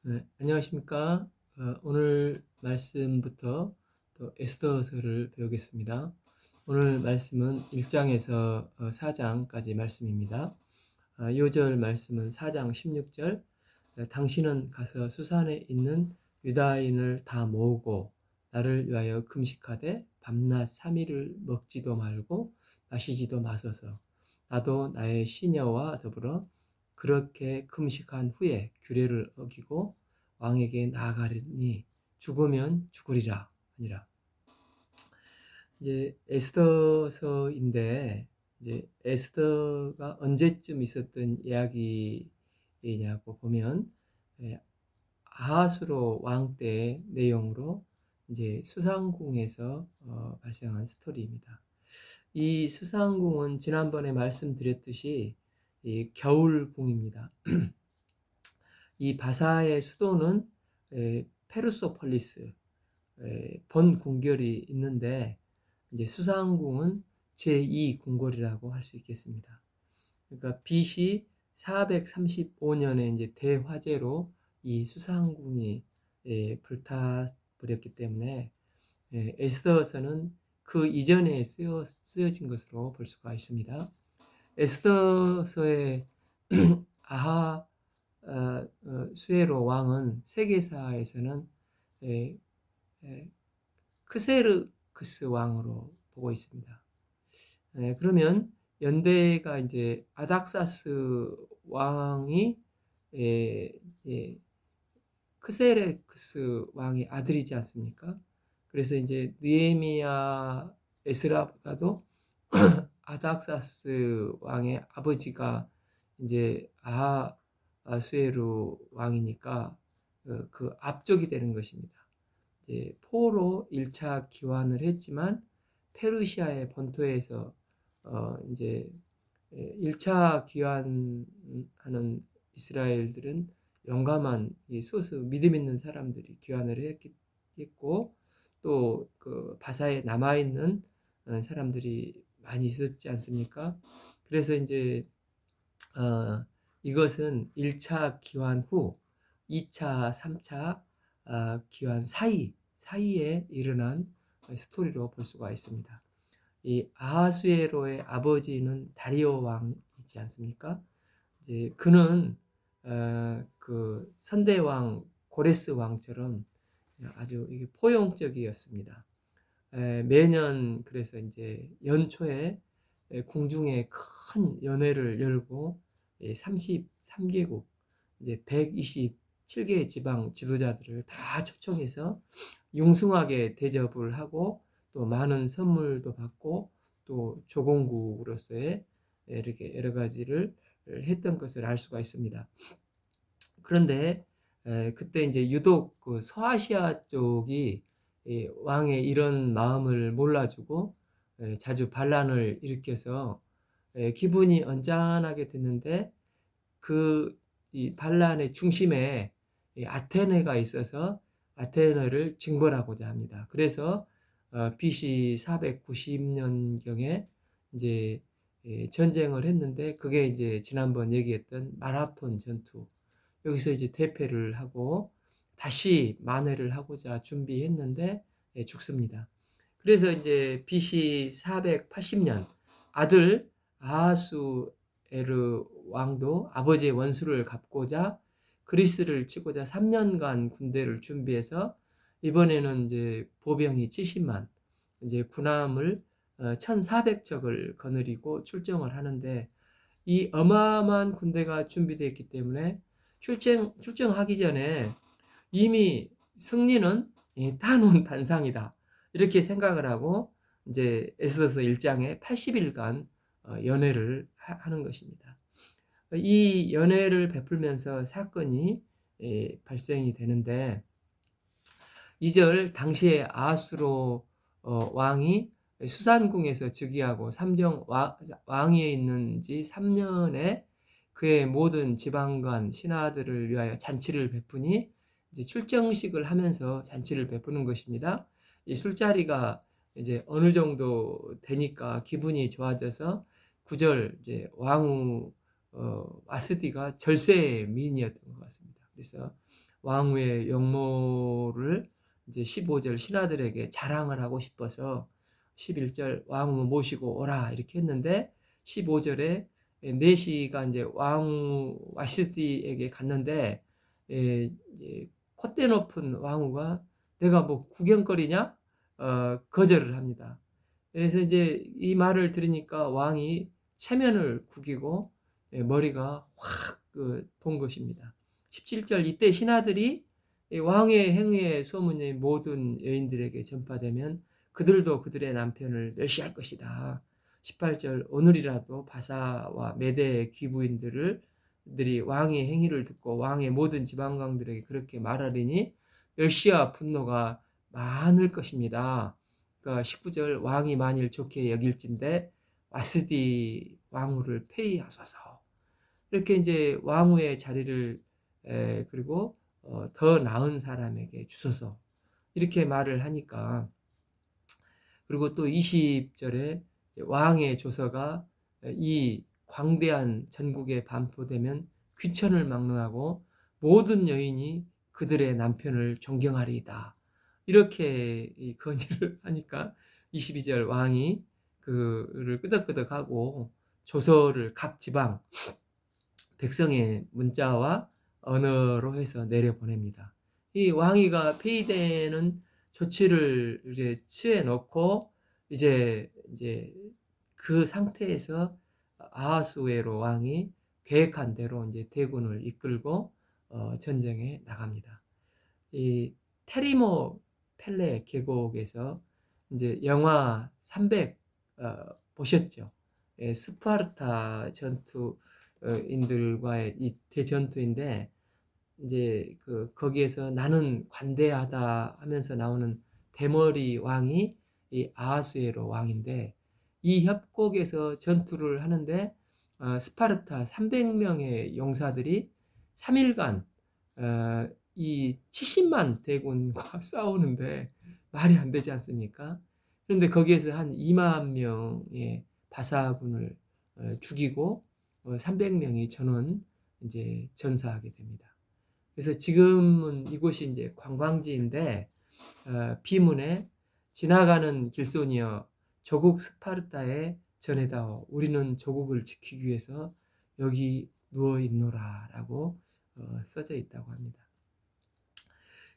네, 안녕하십니까. 오늘 말씀부터 또 에스더서를 배우겠습니다. 오늘 말씀은 1장에서 4장까지 말씀입니다. 요절 말씀은 4장 16절. 당신은 가서 수산에 있는 유다인을 다 모으고 나를 위하여 금식하되 밤낮 3일을 먹지도 말고 마시지도 마소서. 나도 나의 시녀와 더불어 그렇게 금식한 후에 규례를 어기고 왕에게 나아가리니 죽으면 죽으리라 아니라. 이제 에스더서인데, 이제 에스더가 언제쯤 있었던 이야기냐고 보면, 예, 아하수로 왕 때의 내용으로 이제 수상궁에서 발생한 스토리입니다. 이 수상궁은 지난번에 말씀드렸듯이 이 겨울궁입니다. 이 바사의 수도는 페르소폴리스, 본 궁궐이 있는데, 이제 수상궁은 제2 궁궐이라고 할 수 있겠습니다. 그러니까 BC 435년에 이제 대화재로 이 수상궁이 불타버렸기 때문에 에스더서는 그 이전에 쓰여진 것으로 볼 수가 있습니다. 에스더서의 아하 수에로 왕은 세계사에서는 에, 에, 크세르크스 왕으로 보고 있습니다. 그러면 연대가 이제 아닥사스 왕이 에, 예, 크세르크스 왕의 아들이지 않습니까? 그래서 이제 느헤미야 에스라보다도 아닥사스 왕의 아버지가 이제 아하수에루 왕이니까 그 앞쪽이 되는 것입니다. 이제 포로 1차 기환을 했지만 페르시아의 본토에서 이제 1차 귀환하는 이스라엘들은 용감한 소수 믿음 있는 사람들이 귀환을 했고, 또 그 바사에 남아있는 사람들이 많이 있었지 않습니까? 그래서 이제 이것은 1차 귀환 후 2차, 3차 귀환 사이에 일어난 스토리로 볼 수가 있습니다. 이 아하수에로의 아버지는 다리오 왕이지 않습니까? 이제 그는 그 선대왕 고레스 왕처럼 아주 포용적이었습니다. 매년 그래서 이제 연초에 궁중에 큰 연회를 열고 33개국 이제 127개 지방 지도자들을 다 초청해서 융숭하게 대접을 하고 또 많은 선물도 받고 또 조공국으로서의 이렇게 여러 가지를 했던 것을 알 수가 있습니다. 그런데 그때 이제 유독 그 서아시아 쪽이 왕의 이런 마음을 몰라주고 자주 반란을 일으켜서 기분이 언짢아게 됐는데, 이 반란의 중심에 아테네가 있어서 아테네를 징벌하고자 합니다. 그래서 BC 490년경에 이제 전쟁을 했는데, 그게 이제 지난번 얘기했던 마라톤 전투, 여기서 이제 대패를 하고 다시 만회를 하고자 준비했는데 죽습니다. 그래서 이제 BC 480년 아들 아하수에르 왕도 아버지의 원수를 갚고자 그리스를 치고자 3년간 군대를 준비해서 이번에는 이제 보병이 70만, 이제 군함을 1,400척을 거느리고 출정을 하는데, 이 어마어마한 군대가 준비되어 있기 때문에 출정하기 전에 이미 승리는 단온 단상이다, 이렇게 생각을 하고 이제 에스더서 1장에 80일간 연회를 하는 것입니다. 이 연회를 베풀면서 사건이 발생이 되는데, 2절 당시에 아수로 왕이 수산궁에서 즉위하고 삼정 왕위에 있는 지 3년에 그의 모든 지방관 신하들을 위하여 잔치를 베푸니, 이제 출정식을 하면서 잔치를 베푸는 것입니다. 이 술자리가 이제 어느 정도 되니까 기분이 좋아져서 9절 이제 왕후 와스디가 절세 미인이었던 것 같습니다. 그래서 왕후의 용모를 이제 15절 신하들에게 자랑을 하고 싶어서 11절 왕후 모시고 오라 이렇게 했는데 15절에 내시가 이제 왕후 와시티에게 갔는데 이제 콧대 높은 왕후가 내가 뭐 구경거리냐? 거절을 합니다. 그래서 이제 이 말을 들으니까 왕이 체면을 구기고 머리가 확 돈 것입니다. 17절 이때 신하들이 왕의 행위의 소문이 모든 여인들에게 전파되면 그들도 그들의 남편을 멸시할 것이다. 18절 오늘이라도 바사와 메대의 귀부인들이 왕의 행위를 듣고 왕의 모든 지방강들에게 그렇게 말하리니 멸시와 분노가 많을 것입니다. 그러니까 19절 왕이 만일 좋게 여길진대 와스디 왕후를 폐위하소서. 이렇게 이제 왕후의 자리를 그리고 더 나은 사람에게 주소서. 이렇게 말을 하니까 그리고 또 20절에 왕의 조서가 이 광대한 전국에 반포되면 귀천을 막론하고 모든 여인이 그들의 남편을 존경하리이다. 이렇게 건의를 하니까 22절 왕이 그를 끄덕끄덕하고 조서를 각 지방 백성의 문자와 언어로 해서 내려보냅니다. 이 왕위가 폐위되는 조치를 이제 취해 놓고 이제 그 상태에서 아하수에로 왕이 계획한 대로 이제 대군을 이끌고 전쟁에 나갑니다. 이 테리모 펠레 계곡에서 이제 영화 300 보셨죠? 스파르타 전투인들과의 이 대전투인데 이제 거기에서 나는 관대하다 하면서 나오는 대머리 왕이 이 아하수에로 왕인데 이 협곡에서 전투를 하는데 스파르타 300명의 용사들이 3일간 이 70만 대군과 싸우는데 말이 안 되지 않습니까? 그런데 거기에서 한 2만 명의 바사군을 죽이고 300명이 전원 이제 전사하게 됩니다. 그래서 지금은 이곳이 이제 관광지인데 비문에 지나가는 길손이여 조국 스파르타에 전해다오 우리는 조국을 지키기 위해서 여기 누워 있노라라고 써져 있다고 합니다.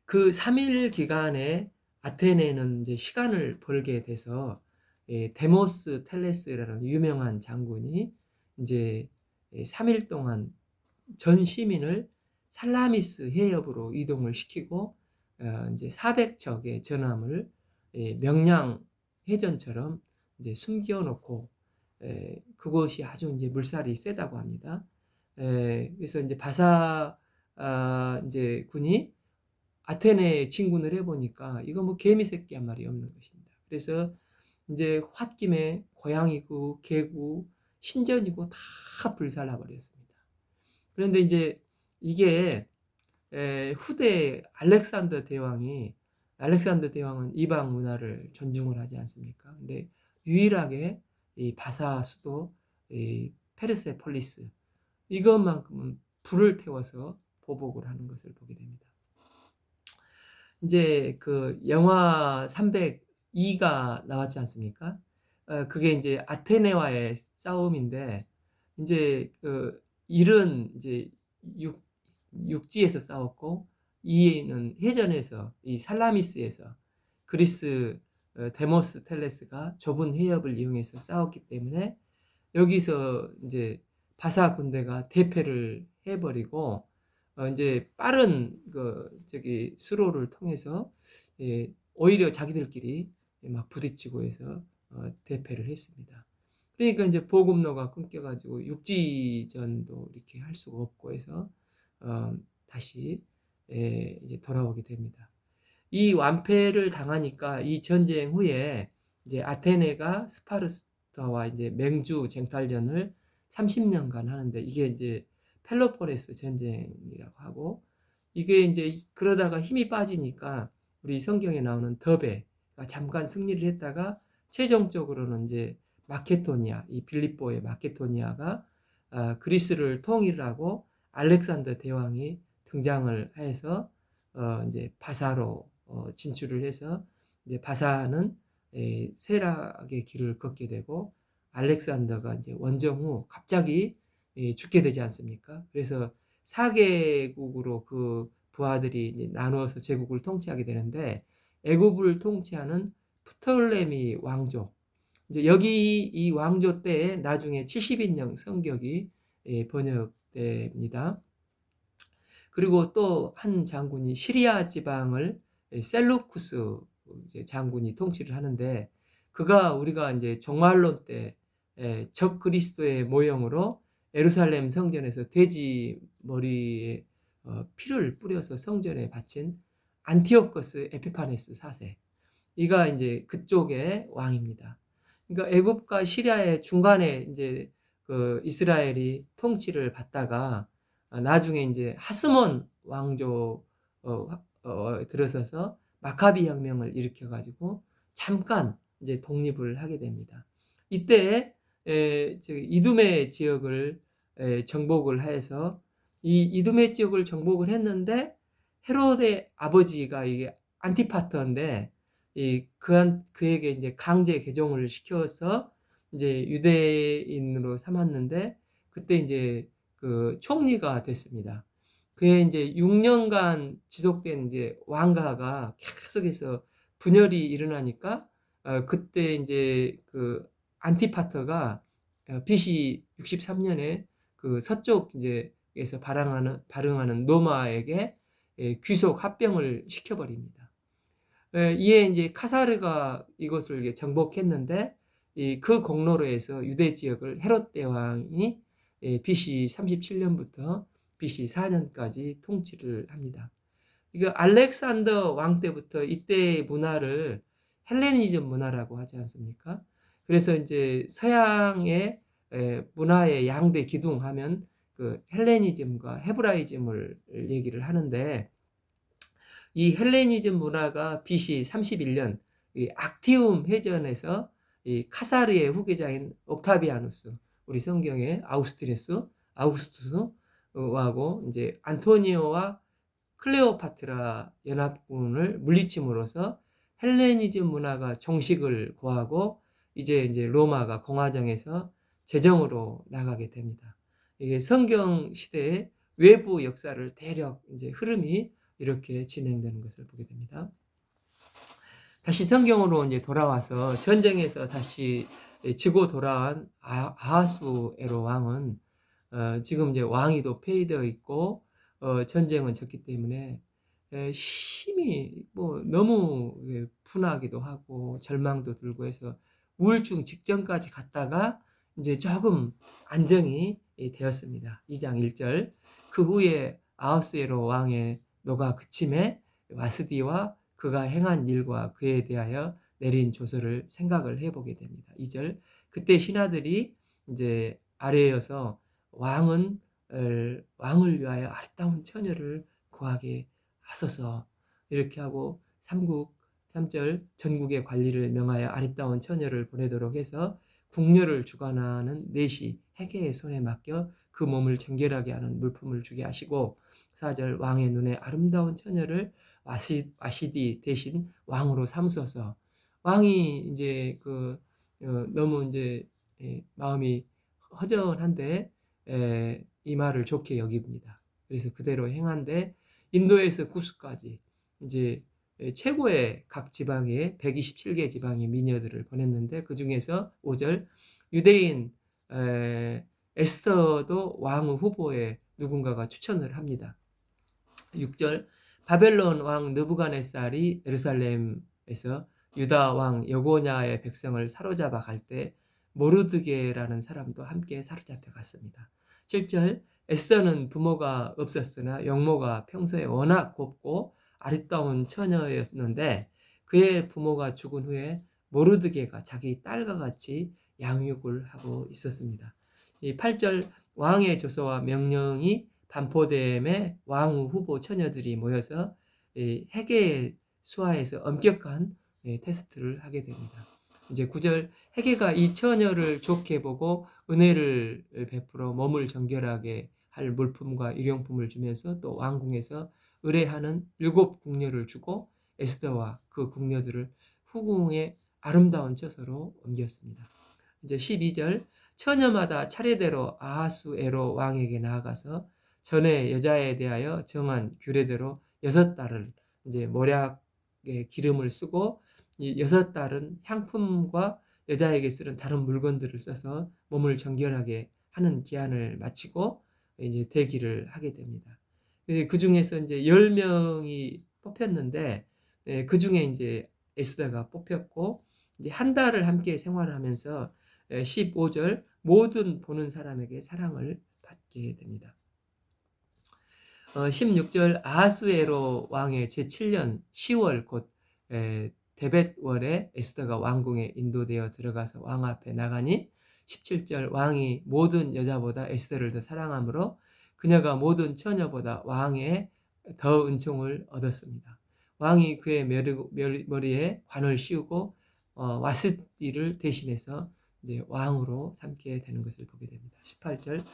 그 3일 기간에 아테네는 이제 시간을 벌게 돼서 데모스 텔레스라는 유명한 장군이 이제 3일 동안 전 시민을 살라미스 해협으로 이동을 시키고 이제 400척의 전함을 명량 해전처럼 이제 숨겨놓고 그곳이 아주 이제 물살이 세다고 합니다. 그래서 이제 바사 이제 군이 아테네에 진군을 해보니까 이거 뭐 개미 새끼 한 마리 없는 것입니다. 그래서 이제 홧김에 고양이고 개고 신전이고 다 불살라 버렸습니다. 그런데 이제 이게 후대 알렉산더 대왕은 이방 문화를 존중을 하지 않습니까? 근데 유일하게 이 바사 수도 이 페르세폴리스 이것만큼은 불을 태워서 보복을 하는 것을 보게 됩니다. 이제 그 영화 302가 나왔지 않습니까? 그게 이제 아테네와의 싸움인데 이제 일은 이제 육지에서 싸웠고 이는 해전에서 이 살라미스에서 그리스 데모스 텔레스가 좁은 해협을 이용해서 싸웠기 때문에 여기서 이제 바사 군대가 대패를 해버리고 이제 빠른 수로를 통해서 오히려 자기들끼리 막 부딪히고 해서 대패를 했습니다. 그러니까 이제 보급로가 끊겨가지고 육지전도 이렇게 할 수가 없고 해서 다시 이제 돌아오게 됩니다. 이 완패를 당하니까 이 전쟁 후에 이제 아테네가 스파르타와 이제 맹주 쟁탈전을 30년간 하는데 이게 이제 펠로포네스 전쟁이라고 하고 이게 이제 그러다가 힘이 빠지니까 우리 성경에 나오는 더베가 잠깐 승리를 했다가 최종적으로는 이제 마케도니아, 이 빌립보의 마케도니아가 그리스를 통일하고 알렉산더 대왕이 등장을 해서 이제 바사로 진출을 해서 이제 바사는 세락의 길을 걷게 되고 알렉산더가 이제 원정 후 갑자기 죽게 되지 않습니까? 그래서 4개국으로 그 부하들이 이제 나누어서 제국을 통치하게 되는데 애굽을 통치하는 프톨레미 왕조 이제 여기 이 왕조 때에 나중에 70인령 성격이 번역됩니다. 그리고 또 한 장군이 시리아 지방을 셀루쿠스 장군이 통치를 하는데 그가 우리가 이제 종말론 때 적 그리스도의 모형으로 예루살렘 성전에서 돼지 머리에 피를 뿌려서 성전에 바친 안티오코스 에피파네스 4세 이가 이제 그쪽의 왕입니다. 그러니까 애굽과 시리아의 중간에 이제 그 이스라엘이 통치를 받다가 나중에 이제 하스몬 왕조 들어서서 마카비 혁명을 일으켜 가지고 잠깐 이제 독립을 하게 됩니다. 이때 이두메 지역을 정복을 해서 이 이두메 지역을 정복을 했는데 헤롯의 아버지가 이게 안티파터인데 그에게 이제 강제 개종을 시켜서 이제 유대인으로 삼았는데 그때 이제 그 총리가 됐습니다. 그의 이제 6년간 지속된 이제 왕가가 계속해서 분열이 일어나니까 그때 이제 그 안티파터가 BC 63년에 그 서쪽 이제에서 발흥하는 노마에게 귀속 합병을 시켜버립니다. 이에 이제 카사르가 이것을 정복했는데 그 공로로 해서 유대 지역을 헤롯 대왕이 BC 37년부터 BC 4년까지 통치를 합니다. 이거 알렉산더 왕 때부터 이때의 문화를 헬레니즘 문화라고 하지 않습니까? 그래서 이제 서양의 문화의 양대 기둥 하면 그 헬레니즘과 헤브라이즘을 얘기를 하는데 이 헬레니즘 문화가 BC 31년 이 악티움 해전에서 이 카사르의 후계자인 옥타비아누스, 우리 성경의 아우구스투스하고 이제 안토니오와 클레오파트라 연합군을 물리침으로써 헬레니즘 문화가 정식을 고하고 이제 로마가 공화정에서 제정으로 나가게 됩니다. 이게 성경 시대의 외부 역사를 대략 이제 흐름이 이렇게 진행되는 것을 보게 됩니다. 다시 성경으로 이제 돌아와서 전쟁에서 다시 지고 돌아온 아하수에로 왕은 지금 이제 왕위도 폐위되어 있고 전쟁은 졌기 때문에 심히 뭐 너무 분하기도 하고 절망도 들고 해서 우울증 직전까지 갔다가 이제 조금 안정이 되었습니다. 2장 1절 그 후에 아하수에로 왕의 노가 그침에 와스디와 그가 행한 일과 그에 대하여 내린 조서를 생각을 해보게 됩니다. 2절 그때 신하들이 이제 아래여서 왕을 위하여 아름다운 처녀를 구하게 하소서 이렇게 하고 3절 전국의 관리를 명하여 아름다운 처녀를 보내도록 해서 궁녀를 주관하는 내시 헤게의 손에 맡겨 그 몸을 정결하게 하는 물품을 주게 하시고 4절 왕의 눈에 아름다운 처녀를 와시디 대신 왕으로 삼으소서. 왕이 이제 너무 이제 마음이 허전한데 이 말을 좋게 여깁니다. 그래서 그대로 행한데 인도에서 구스까지 이제 최고의 각 지방에 127개 지방의 미녀들을 보냈는데 그 중에서 5절 유대인 에스더도 왕 후보에 누군가가 추천을 합니다. 6절 바벨론 왕 느부갓네살이 예루살렘에서 유다 왕 여고냐의 백성을 사로잡아 갈 때 모르드게라는 사람도 함께 사로잡혀 갔습니다. 7절 에스더는 부모가 없었으나 영모가 평소에 워낙 곱고 아리따운 처녀였는데 그의 부모가 죽은 후에 모르드게가 자기 딸과 같이 양육을 하고 있었습니다. 이 8절 왕의 조서와 명령이 반포됨에 왕 후보 처녀들이 모여서 헤게의 수하에서 엄격한 테스트를 하게 됩니다. 이제 9절 헤게가 이 처녀를 좋게 보고 은혜를 베풀어 몸을 정결하게 할 물품과 일용품을 주면서 또 왕궁에서 의뢰하는 7궁녀를 주고 에스더와 그 궁녀들을 후궁의 아름다운 처소로 옮겼습니다. 이제 12절 처녀마다 차례대로 아하수에로 왕에게 나아가서 전에 여자에 대하여 정한 규례대로 6달을 이제 모략의 기름을 쓰고 이 6달은 향품과 여자에게 쓰는 다른 물건들을 써서 몸을 정결하게 하는 기한을 마치고 이제 대기를 하게 됩니다. 그 중에서 이제 10명이 뽑혔는데 그 중에 이제 에스더가 뽑혔고 이제 한 달을 함께 생활하면서 15절 모든 보는 사람에게 사랑을 받게 됩니다. 16절 아하수에로 왕의 제7년 10월 곧 데벳월에 에스더가 왕궁에 인도되어 들어가서 왕 앞에 나가니 17절 왕이 모든 여자보다 에스더를 더 사랑하므로 그녀가 모든 처녀보다 왕의 더 은총을 얻었습니다. 왕이 그의 머리에 관을 씌우고 와스디를 대신해서 이제 왕으로 삼게 되는 것을 보게 됩니다. 18절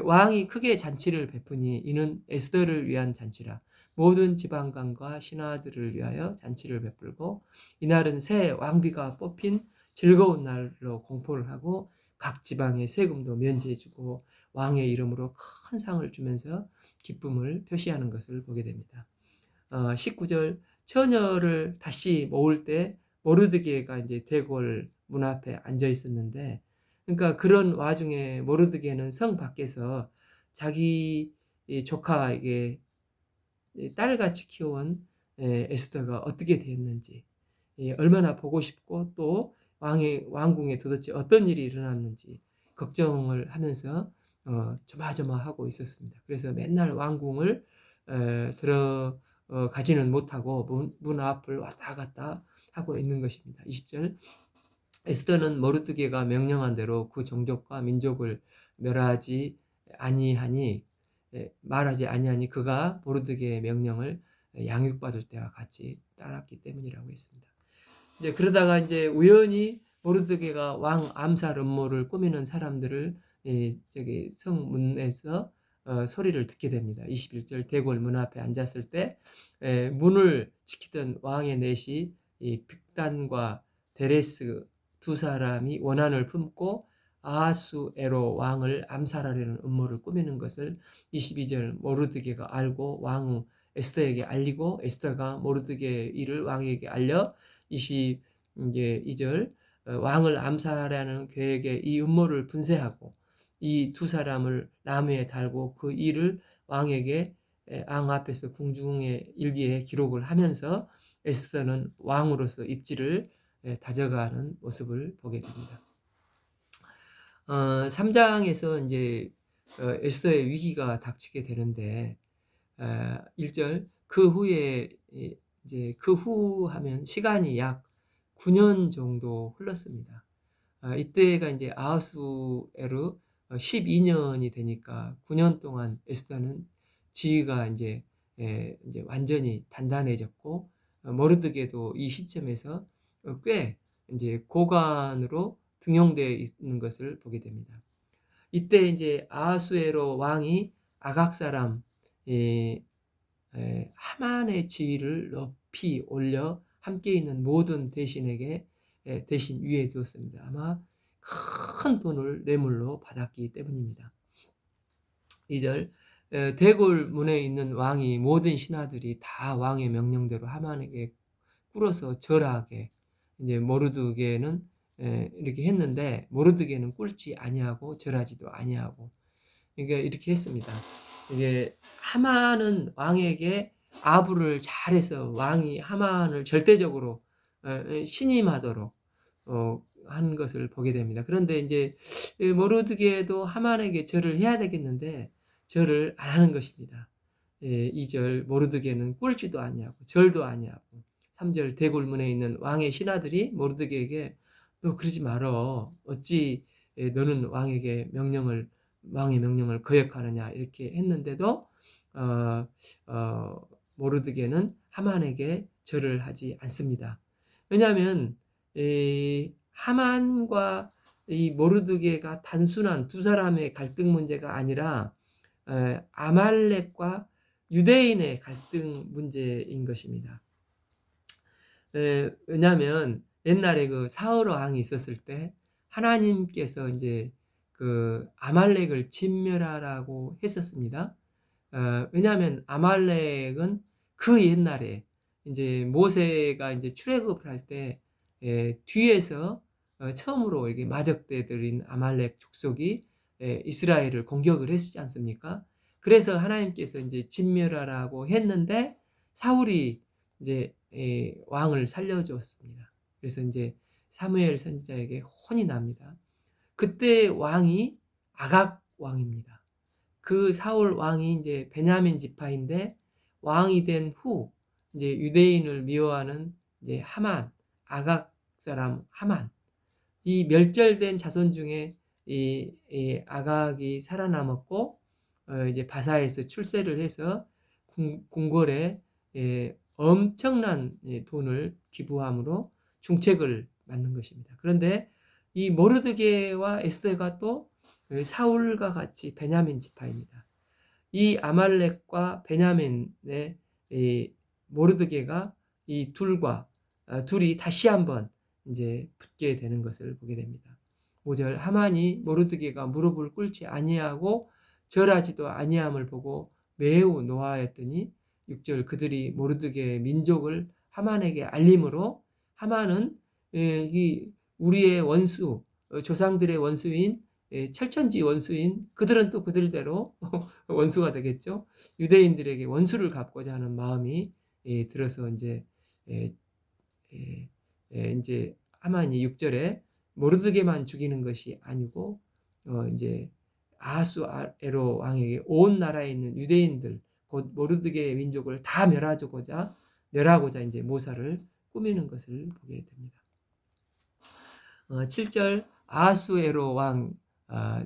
왕이 크게 잔치를 베푸니 이는 에스더를 위한 잔치라. 모든 지방관과 신하들을 위하여 잔치를 베풀고 이날은 새 왕비가 뽑힌 즐거운 날로 공포를 하고 각 지방의 세금도 면제해주고 왕의 이름으로 큰 상을 주면서 기쁨을 표시하는 것을 보게 됩니다. 19절 처녀를 다시 모을 때 모르드게가 이제 대궐 문 앞에 앉아 있었는데 그러니까 그런 와중에 모르드게는 성 밖에서 자기 조카에게 딸같이 키워온 에스더가 어떻게 됐는지 얼마나 보고 싶고 또 왕궁에 도대체 어떤 일이 일어났는지 걱정을 하면서 조마조마하고 있었습니다. 그래서 맨날 왕궁을 들어가지는 못하고 문 앞을 왔다 갔다 하고 있는 것입니다. 20절 에스더는 모르드게가 명령한 대로 그 종족과 민족을 멸하지 아니하니 말하지 아니하니 그가 모르드게의 명령을 양육받을 때와 같이 따랐기 때문이라고 했습니다. 이제 그러다가 이제 우연히 모르드게가 왕 암살 음모를 꾸미는 사람들을 저기 성문에서 소리를 듣게 됩니다. 21절 대궐 문 앞에 앉았을 때 문을 지키던 왕의 넷이 이 빅단과 데레스 두 사람이 원한을 품고 아하수에로 왕을 암살하려는 음모를 꾸미는 것을 22절 모르드게가 알고 왕 에스더에게 알리고 에스더가 모르드게의 일을 왕에게 알려 22절 왕을 암살하려는 계획의 이 음모를 분쇄하고 이 두 사람을 나무에 달고 그 일을 왕에게 왕 앞에서 궁중의 일기에 기록을 하면서 에스더는 왕으로서 입지를 다져가는 모습을 보게 됩니다. 3장에서 이제 에스더의 위기가 닥치게 되는데 1절 그 후에 이제 그 후 하면 시간이 약 9년 정도 흘렀습니다. 이때가 이제 아하수에로 12년이 되니까 9년 동안 에스더는 지위가 이제 완전히 단단해졌고 모르드게도 이 시점에서 꽤 이제 고관으로 등용되어 있는 것을 보게 됩니다. 이때 이제 아하수에로 왕이 아각 사람 하만의 지위를 높이 올려 함께 있는 모든 대신에게 대신 위에 두었습니다. 아마 큰 돈을 뇌물로 받았기 때문입니다. 2절 대궐 문에 있는 왕이 모든 신하들이 다 왕의 명령대로 하만에게 꿇어서 절하게 이제 모르드게는 이렇게 했는데 모르드게는 꿇지 아니하고 절하지도 아니하고 그러니까 이렇게 했습니다. 이게 하만은 왕에게 아부를 잘해서 왕이 하만을 절대적으로 신임하도록 한 것을 보게 됩니다. 그런데 이제 모르드게도 하만에게 절을 해야 되겠는데 절을 안 하는 것입니다. 2절 모르드게는 꿇지도 아니하고 절도 아니하고 3절 대궐문에 있는 왕의 신하들이 모르드게에게 너 그러지 말어 어찌 너는 왕의 명령을 거역하느냐 이렇게 했는데도 모르드게는 하만에게 절을 하지 않습니다. 왜냐하면 하만과 이 모르드게가 단순한 두 사람의 갈등 문제가 아니라 아말렉과 유대인의 갈등 문제인 것입니다. 왜냐하면 옛날에 그 사울 왕이 있었을 때 하나님께서 이제 그 아말렉을 진멸하라고 했었습니다. 왜냐하면 아말렉은 그 옛날에 이제 모세가 이제 출애굽을 할 때 뒤에서 처음으로 이게 마적대들인 아말렉 족속이 이스라엘을 공격을 했지 않습니까? 그래서 하나님께서 이제 진멸하라고 했는데 사울이 이제 왕을 살려줬습니다. 그래서 이제 사무엘 선지자에게 혼이 납니다. 그때 왕이 아각 왕입니다. 그 사울 왕이 이제 베냐민 지파인데 왕이 된 후 이제 유대인을 미워하는 이제 하만, 아각 사람 하만, 이 멸절된 자손 중에 이 아각이 살아남았고 이제 바사에서 출세를 해서 궁궐에 엄청난 돈을 기부함으로 중책을 맡는 것입니다. 그런데 이 모르드게와 에스더가 또 사울과 같이 베냐민 지파입니다. 이 아말렉과 베냐민의 이 모르드게가 이 둘이 다시 한번 이제 붙게 되는 것을 보게 됩니다. 5절 하만이 모르드게가 무릎을 꿇지 아니하고 절하지도 아니함을 보고 매우 노하였더니 6절 그들이 모르드게의 민족을 하만에게 알림으로 하만은 이 우리의 원수 조상들의 원수인 철천지 원수인 그들은 또 그들대로 원수가 되겠죠. 유대인들에게 원수를 갚고자 하는 마음이 들어서 이제 이제 하만이 6절에 모르드게만 죽이는 것이 아니고 이제 아하수에로 왕에게 온 나라에 있는 유대인들 곧 모르드게의 민족을 다 멸하고자 이제 모사를 꾸미는 것을 보게 됩니다. 7절 아하수에로 왕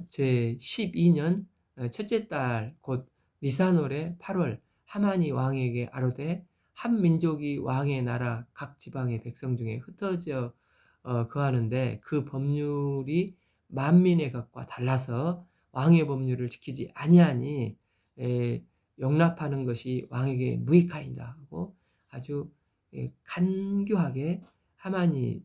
제 12년 첫째 달 곧 니산월의 8월 하만이 왕에게 아뢰되 한 민족이 왕의 나라 각 지방의 백성 중에 흩어져 거하는데 그 법률이 만민의 것과 달라서 왕의 법률을 지키지 아니하니 용납하는 것이 왕에게 무익하이다 하고 아주 간교하게 하만이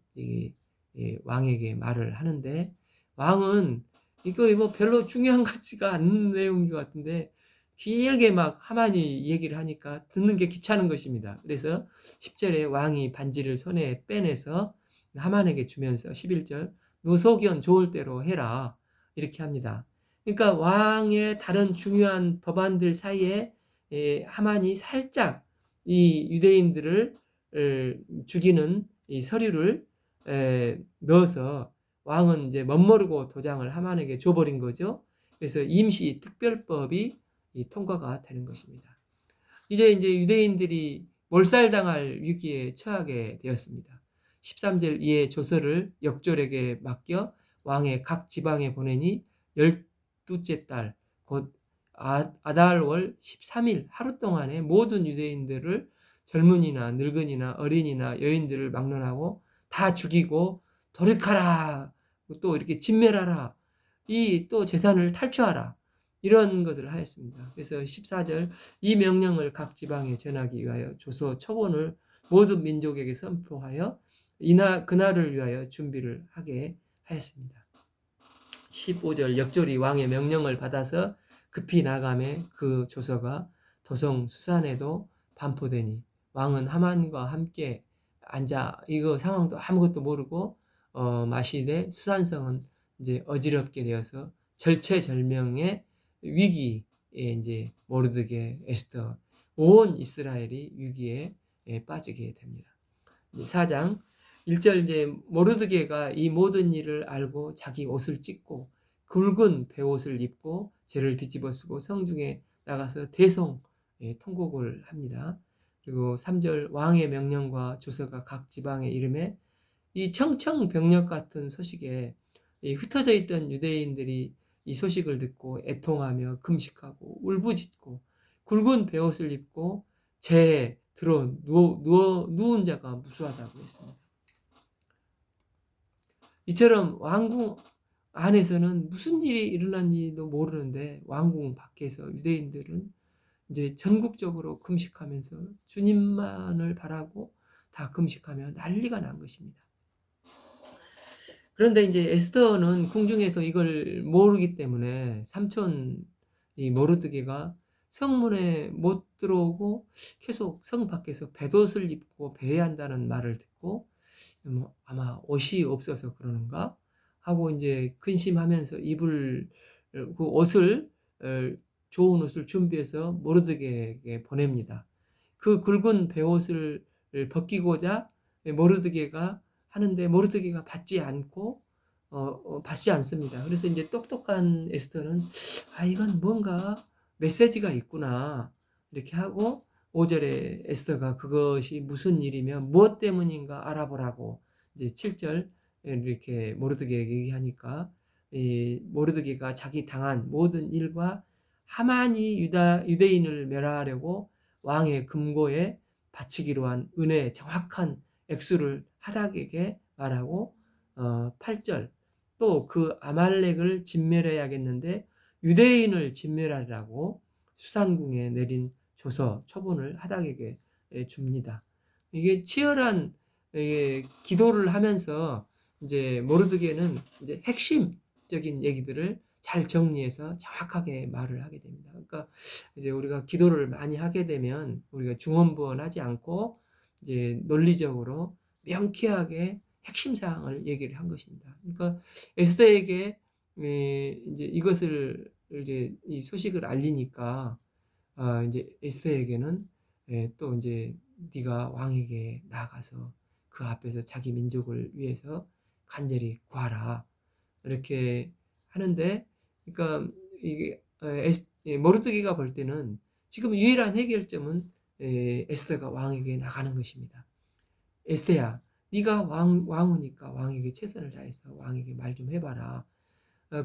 왕에게 말을 하는데 왕은 이거 뭐 별로 중요한 같지가 않는 내용인 것 같은데 길게 막 하만이 얘기를 하니까 듣는 게 귀찮은 것입니다. 그래서 10절에 왕이 반지를 손에 빼내서 하만에게 주면서 11절 누소견 좋을 대로 해라 이렇게 합니다. 그러니까 왕의 다른 중요한 법안들 사이에 하만이 살짝 이 유대인들을 죽이는 이 서류를 넣어서 왕은 이제 멋모르고 도장을 하만에게 줘버린 거죠. 그래서 임시 특별법이 통과가 되는 것입니다. 이제 유대인들이 몰살당할 위기에 처하게 되었습니다. 13절 이에 조서를 역졸에게 맡겨 왕의 각 지방에 보내니 12째 달 곧 아달월 13일 하루 동안에 모든 유대인들을 젊은이나 늙은이나 어린이나 여인들을 막론하고 다 죽이고 돌이켜라 또 이렇게 진멸하라 이 또 재산을 탈취하라 이런 것을 하였습니다. 그래서 14절 이 명령을 각 지방에 전하기 위하여 조서 초본을 모든 민족에게 선포하여 그날을 위하여 준비를 하게 하였습니다. 15절 역졸이 왕의 명령을 받아서 급히 나가매 그 조서가 도성 수산에도 반포되니 왕은 하만과 함께 앉아 이거 상황도 아무것도 모르고 마시되 수산성은 이제 어지럽게 되어서 절체절명의 위기에 이제 모르드게 에스더 온 이스라엘이 위기에 빠지게 됩니다. 4장 1절 이제 모르드게가 이 모든 일을 알고 자기 옷을 찢고 굵은 베옷을 입고 죄를 뒤집어 쓰고 성중에 나가서 대송 통곡을 합니다. 그리고 3절 왕의 명령과 조서가 각 지방의 이름에 이 청청병력 같은 소식에 흩어져 있던 유대인들이 이 소식을 듣고 애통하며 금식하고 울부짖고 굵은 베옷을 입고 재에 들어 누운 자가 무수하다고 했습니다. 이처럼 안에서는 무슨 일이 일어난지도 모르는데 왕궁 밖에서 유대인들은 이제 전국적으로 금식하면서 주님만을 바라고 다 금식하며 난리가 난 것입니다. 그런데 이제 에스더는 궁중에서 이걸 모르기 때문에 삼촌 이 모르드게가 성문에 못 들어오고 계속 성 밖에서 겉옷을 입고 배회한다는 말을 듣고 뭐 아마 옷이 없어서 그러는가 하고 이제 근심하면서 입을 그 옷을 좋은 옷을 준비해서 모르드게에게 보냅니다. 그 굵은 베옷을 벗기고자 모르드게가 하는데 모르드게가 받지 않습니다. 그래서 이제 똑똑한 에스더는 이건 뭔가 메시지가 있구나 이렇게 하고 5절에 에스더가 그것이 무슨 일이며 무엇 때문인가 알아보라고 이제 7절 이렇게 모르드게에게 얘기하니까 이 모르드게가 자기 당한 모든 일과 하만이 유대인을 멸하려고 왕의 금고에 바치기로 한 은혜의 정확한 액수를 하닥에게 말하고 8절 또 그 아말렉을 진멸해야겠는데 유대인을 진멸하라고 수산궁에 내린 조서 초본을 하닥에게 줍니다. 이게 치열한 기도를 하면서 이제 모르드게는 이제 핵심적인 얘기들을 잘 정리해서 정확하게 말을 하게 됩니다. 그러니까 이제 우리가 기도를 많이 하게 되면 우리가 중언부언하지 않고 이제 논리적으로 명쾌하게 핵심 사항을 얘기를 한 것입니다. 그러니까 에스더에게 이제 이것을 이제 이 소식을 알리니까 이제 에스더에게는 또 이제 네가 왕에게 나아가서 그 앞에서 자기 민족을 위해서 간절히 구하라 이렇게 하는데 그러니까 이게 모르드게가 볼 때는 지금 유일한 해결점은 에스더가 왕에게 나가는 것입니다. 에스더야, 네가 왕후니까 왕에게 최선을 다해서 왕에게 말 좀 해봐라.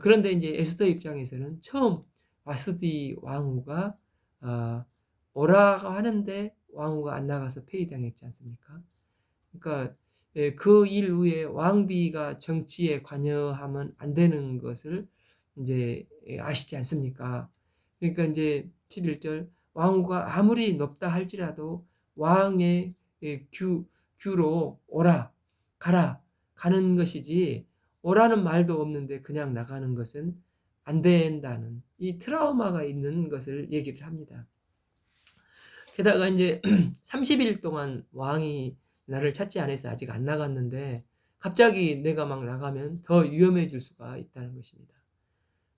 그런데 이제 에스더 입장에서는 처음 와스디 왕후가 어, 오라고 하는데 왕후가 안 나가서 폐위당했지 않습니까? 그러니까 그 일 후에 왕비가 정치에 관여하면 안 되는 것을 이제 아시지 않습니까? 그러니까 이제 11절 왕후가 아무리 높다 할지라도 왕의 규로 오라 가라 가는 것이지 오라는 말도 없는데 그냥 나가는 것은 안 된다는 이 트라우마가 있는 것을 얘기를 합니다. 게다가 이제 30일 동안 왕이 나를 찾지 않아서 아직 안 나갔는데 갑자기 내가 막 나가면 더 위험해질 수가 있다는 것입니다.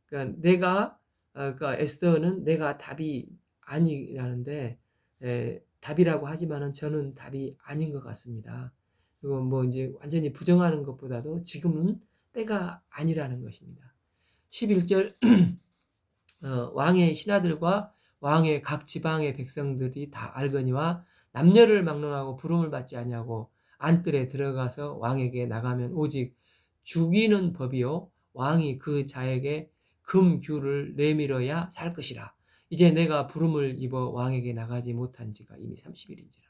그러니까 그러니까 에스더는 내가 답이 아니라는데 답이라고 하지만은 저는 답이 아닌 것 같습니다. 그리고 뭐 이제 완전히 부정하는 것보다도 지금은 때가 아니라는 것입니다. 11절 왕의 신하들과 왕의 각 지방의 백성들이 다 알거니와 남녀를 막론하고 부름을 받지 아니하고 안뜰에 들어가서 왕에게 나가면 오직 죽이는 법이요 왕이 그 자에게 금규를 내밀어야 살 것이라. 이제 내가 부름을 입어 왕에게 나가지 못한 지가 이미 30일인지라.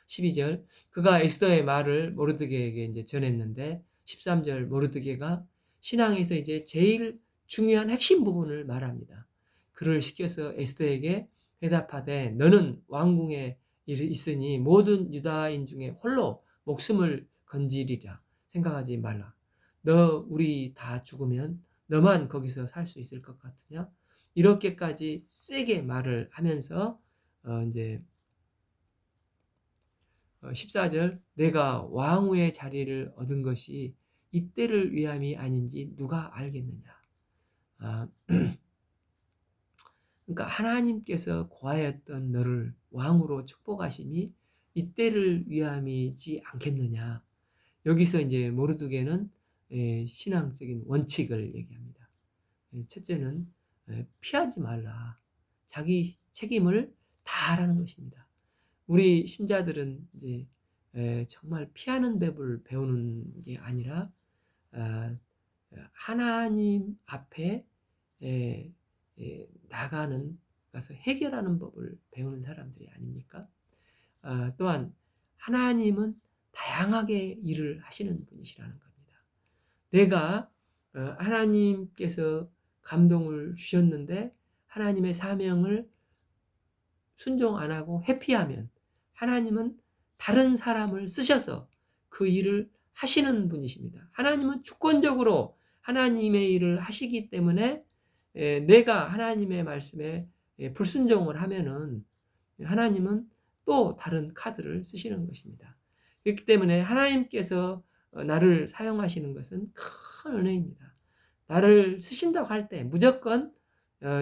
12절 그가 에스더의 말을 모르드게에게 이제 전했는데 13절 모르드게가 신앙에서 이제 제일 중요한 핵심 부분을 말합니다. 그를 시켜서 에스더에게 대답하되 너는 왕궁에 있으니 모든 유다인 중에 홀로 목숨을 건지리라 생각하지 말라. 너 우리 다 죽으면 너만 거기서 살 수 있을 것 같으냐? 이렇게까지 세게 말을 하면서 이제 14절 내가 왕후의 자리를 얻은 것이 이때를 위함이 아닌지 누가 알겠느냐. 아, 그러니까 하나님께서 고하였던 너를 왕으로 축복하심이 이때를 위함이지 않겠느냐. 여기서 이제 모르드게는 신앙적인 원칙을 얘기합니다. 첫째는 피하지 말라. 자기 책임을 다하라는 것입니다. 우리 신자들은 이제 정말 피하는 법을 배우는 게 아니라 하나님 앞에 나가는 가서 해결하는 법을 배우는 사람들이 아닙니까? 또한 하나님은 다양하게 일을 하시는 분이시라는 겁니다. 내가 하나님께서 감동을 주셨는데 하나님의 사명을 순종 안 하고 회피하면 하나님은 다른 사람을 쓰셔서 그 일을 하시는 분이십니다. 하나님은 주권적으로 하나님의 일을 하시기 때문에 내가 하나님의 말씀에 불순종을 하면은 하나님은 또 다른 카드를 쓰시는 것입니다. 그렇기 때문에 하나님께서 나를 사용하시는 것은 큰 은혜입니다. 나를 쓰신다고 할 때 무조건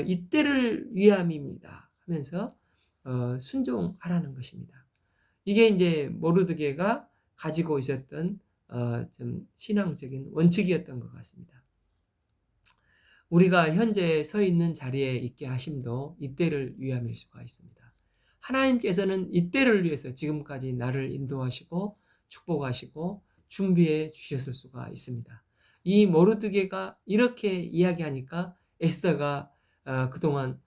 이때를 위함입니다 하면서 순종하라는 것입니다. 이게 이제 모르드게가 가지고 있었던 좀 신앙적인 원칙이었던 것 같습니다. 우리가 현재 서 있는 자리에 있게 하심도 이때를 위함일 수가 있습니다. 하나님께서는 이때를 위해서 지금까지 나를 인도하시고 축복하시고 준비해 주셨을 수가 있습니다. 이 모르드게가 이렇게 이야기하니까 에스더가 그동안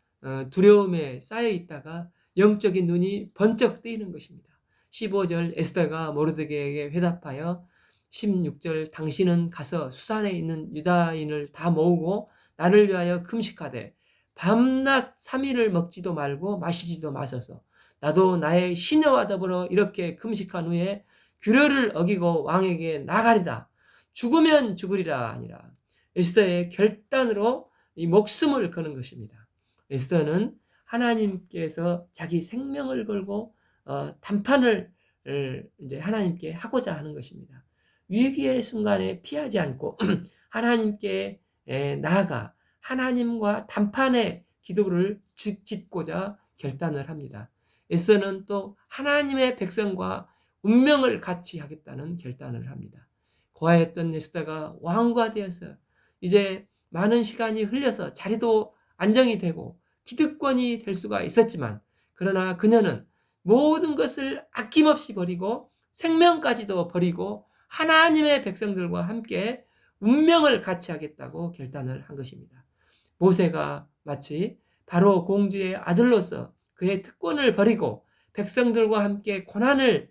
두려움에 쌓여 있다가 영적인 눈이 번쩍 뜨이는 것입니다. 15절 에스더가 모르드게에게 회답하여 16절 당신은 가서 수산에 있는 유다인을 다 모으고 나를 위하여 금식하되 밤낮 3일을 먹지도 말고 마시지도 마소서. 나도 나의 시녀와 더불어 이렇게 금식한 후에 규례를 어기고 왕에게 나가리다. 죽으면 죽으리라 하니라. 에스더의 결단으로 이 목숨을 거는 것입니다. 에스더는 하나님께서 자기 생명을 걸고 담판을 이제 하나님께 하고자 하는 것입니다. 위기의 순간에 피하지 않고 하나님께 나아가 하나님과 단판의 기도를 짓고자 결단을 합니다. 에스더는 또 하나님의 백성과 운명을 같이 하겠다는 결단을 합니다. 고아였던 에스더가 왕후가 되어서 이제 많은 시간이 흘려서 자리도 안정이 되고 기득권이 될 수가 있었지만 그러나 그녀는 모든 것을 아낌없이 버리고 생명까지도 버리고 하나님의 백성들과 함께 운명을 같이 하겠다고 결단을 한 것입니다. 모세가 마치 바로 공주의 아들로서 그의 특권을 버리고 백성들과 함께 고난을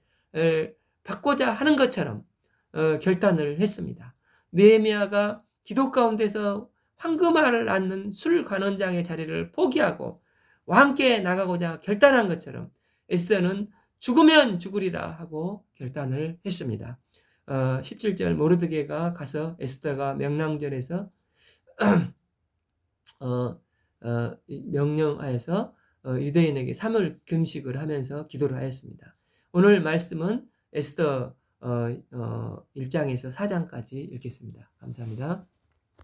받고자 하는 것처럼 결단을 했습니다. 느헤미야가 기도 가운데서 황금알을 낳는 술 관원장의 자리를 포기하고 왕께 나가고자 결단한 것처럼 에스더는 죽으면 죽으리라 하고 결단을 했습니다. 17절 모르드게가 가서 에스더가 명랑전에서 명령하여서 유대인에게 3일 금식을 하면서 기도를 하였습니다. 오늘 말씀은 에스더 1장에서 4장까지 읽겠습니다. 감사합니다.